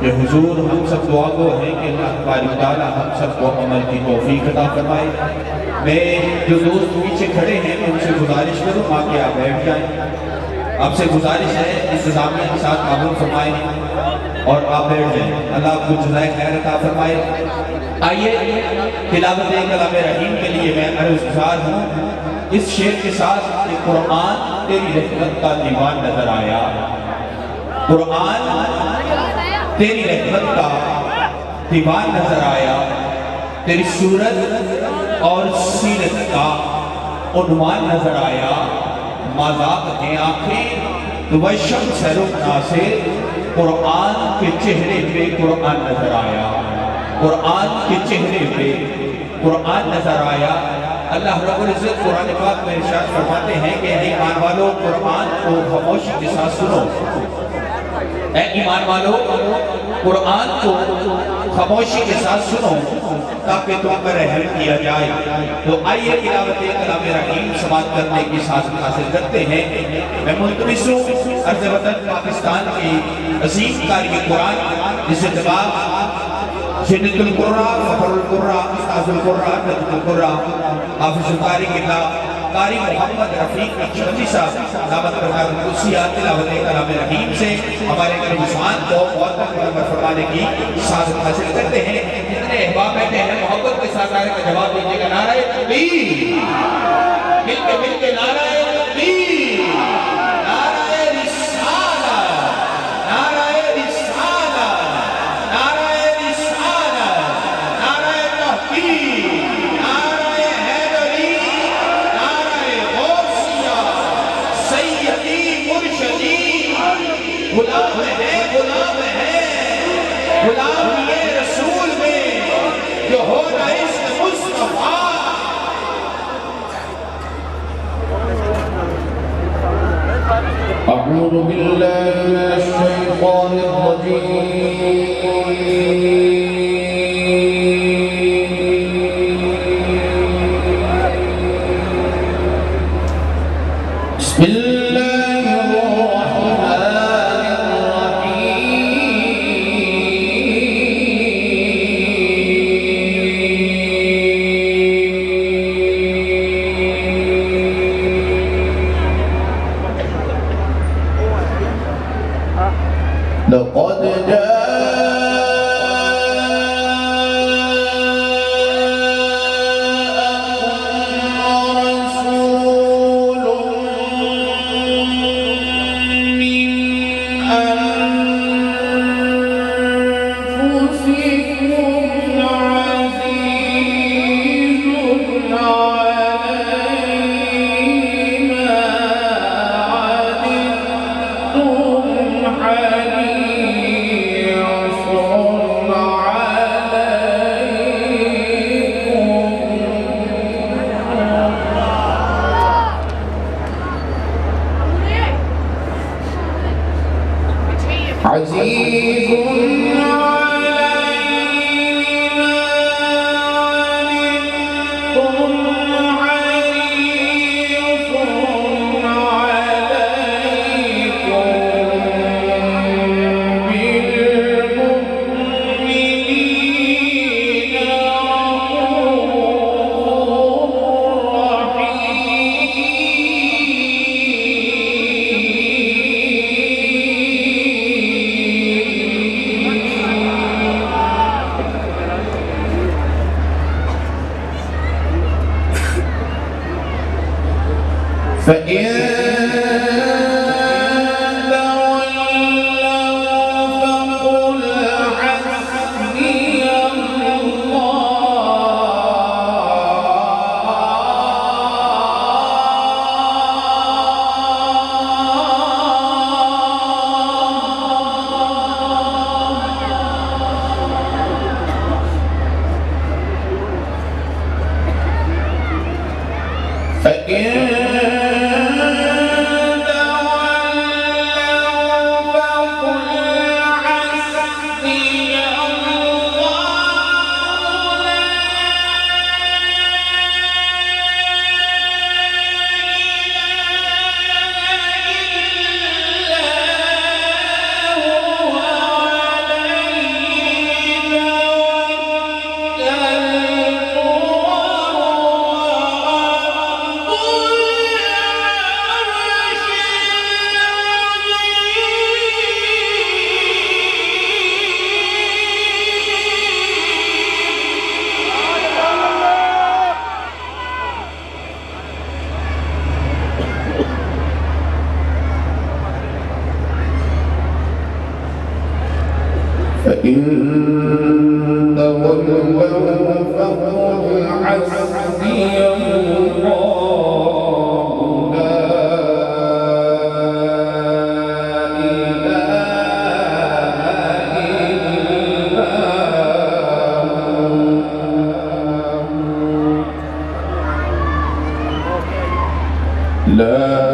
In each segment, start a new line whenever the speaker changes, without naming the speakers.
کہ حضور ہم سب دعا گو ہیں کہ اللہ تبارک تعالیٰ ہم سب کو عمل کی توفیق عطا فرمائے۔ میں جو دوست پیچھے کھڑے ہیں ان سے گزارش کروں آ کے آپ بیٹھ جائیں۔ آپ سے گزارش ہے انتظامیہ کے ساتھ قبول فرمائیں اور آپ بیٹھ جائیں۔ اللہ آپ کو جزائے خیر عطا فرمائے۔ آئیے تلاوت کلام رحیم کے لیے میں عرض گزار ہوں اس شعر کے ساتھ کہ قرآن تیری رحمت کا دیوان نظر آیا، قرآن تیری رحمت کا دیوان نظر آیا، تیری صورت اور سیرت کا عنوان نظر آیا، مذاق ہیں آنکھیں تو وہ شمس رخنا سے قرآن کے چہرے پہ قرآن نظر آیا، قرآن کے چہرے پہ قرآن نظر آیا۔ اللہ رب العزت قرآن پاک میں ارشاد فرماتے ہیں کہ اے ایمان والو قرآن کو خاموشی کے ساتھ سنو، اے ایمان والو قرآن کو خاموشی کے ساتھ سنو تاکہ تم پر رحم کیا جائے۔ تو آئیے تلاوت کلام رحیم سماعت کرنے کی سعادت حاصل کرتے ہیں۔ میں ملتمس ہوں عرض وطن پاکستان کی عظیم قاری قرآن جس اعتبار شدت القرآ، فخر القرآ، استاذ القرآ، نجد القرآ، حافظ القاری قبلہ قاری محمد رفیق اچھوٹی صاحب دعوت برکات القدسیہ تلاوت کلام رحیم سے ہمارے کلمسان کو بہت مقدمت فرمانے کی سعادت حاصل کرتے ہیں۔ جتنے احباب بیٹھے ہیں محبت کے ساتھ نعرے کا جواب دیجیے گا، نعرہ تکبیر، مل کے نعرہ تکبیر، نعرہ رسالہ، نعرہ رسالہ، نعرہ رسالہ، نعرہ تحقیق، نعرہ حیدری، نعرہ غوثیہ، سیدی مرشدی، غلام ہے، غلام ہے، غلام یہ رسول میں جو ہو رئیس مصطفیٰ۔
أعوذ بالله من الشيطان الرجيم بسم الله الرحمن لقد عزيز فإن فإن فإن تولوا فقل حسبي الله لا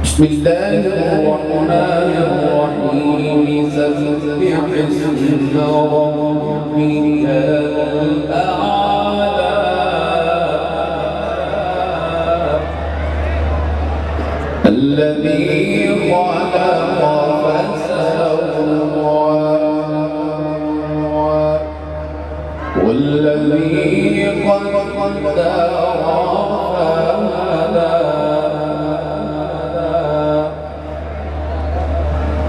بسم الله الرحمن الرحيم سبح اسم ربك الأعلى الذي خلق فسوى والذي قدر فهدى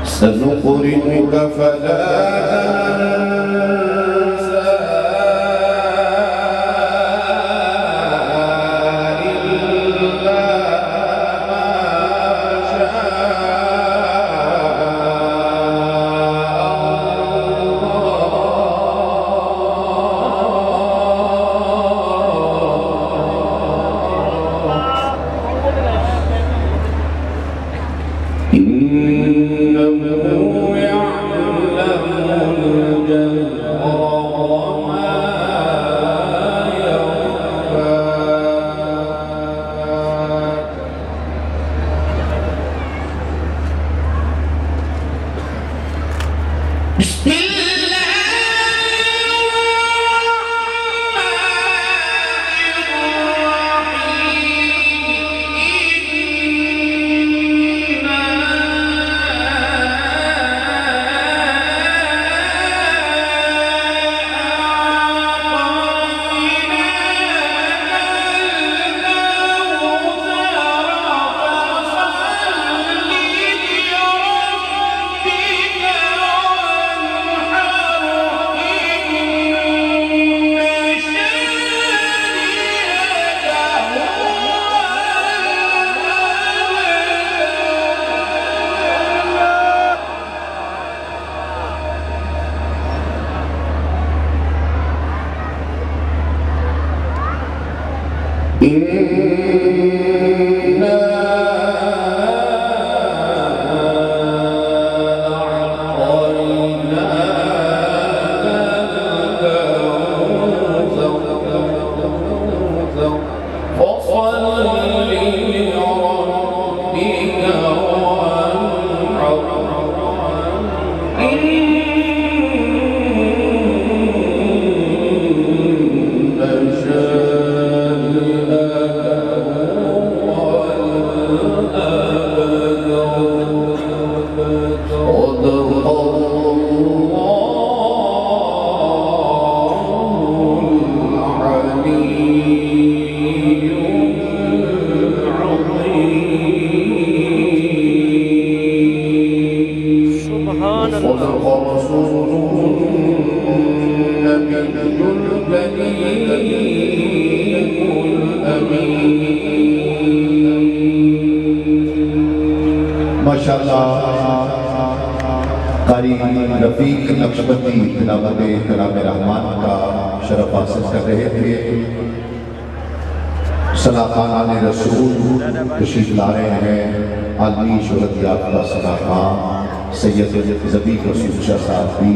سنقرئك فلا تنسى إلا ما شاء إنه يعلم الجهر وما يخفى بسم الله إنا أعطيناك الكوثر فصل لربك وانحر صدق رسوله النبي الكريم الأمين
ماشاءاللہ قاری رفیق نقشبندی تلاوت کلام رحمان کا شرف حاصل کر رہے تھے. ثنا خانان رسول تشریف لا رہے ہیں. عالمی شہرت یافتہ ثنا خان سید ظبیق رسول شاہ صاحب بھی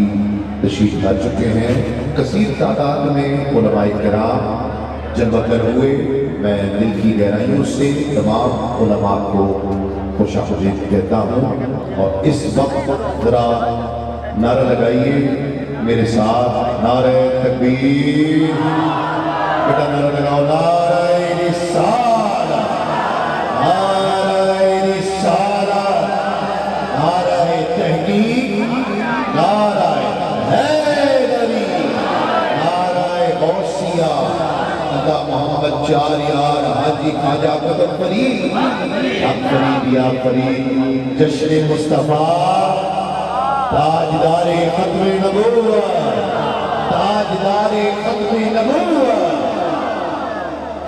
تشریف لا چکے ہیں. کثیر تعداد میں علماء کرام جلوہ گر ہوئے. میں دل کی گہرائیوں سے تمام علماء کو خوش آمدید کہتا ہوں. اور اس وقت ذرا نعرہ لگائیے میرے ساتھ. نعرہ تکبیر. بیٹا نعرہ لگاؤ. نعرہ رسالت، نعرہ رسالت، نعرہ تحقیق، نعرہ حیدری، نعرہ غوثیہ. خدا محمد چار یار حاجی خواجہ قطب فرید، فرید یا فرید. جشن مصطفیٰ تاجدار ختم نبوت، تاجدار ختم نبوت.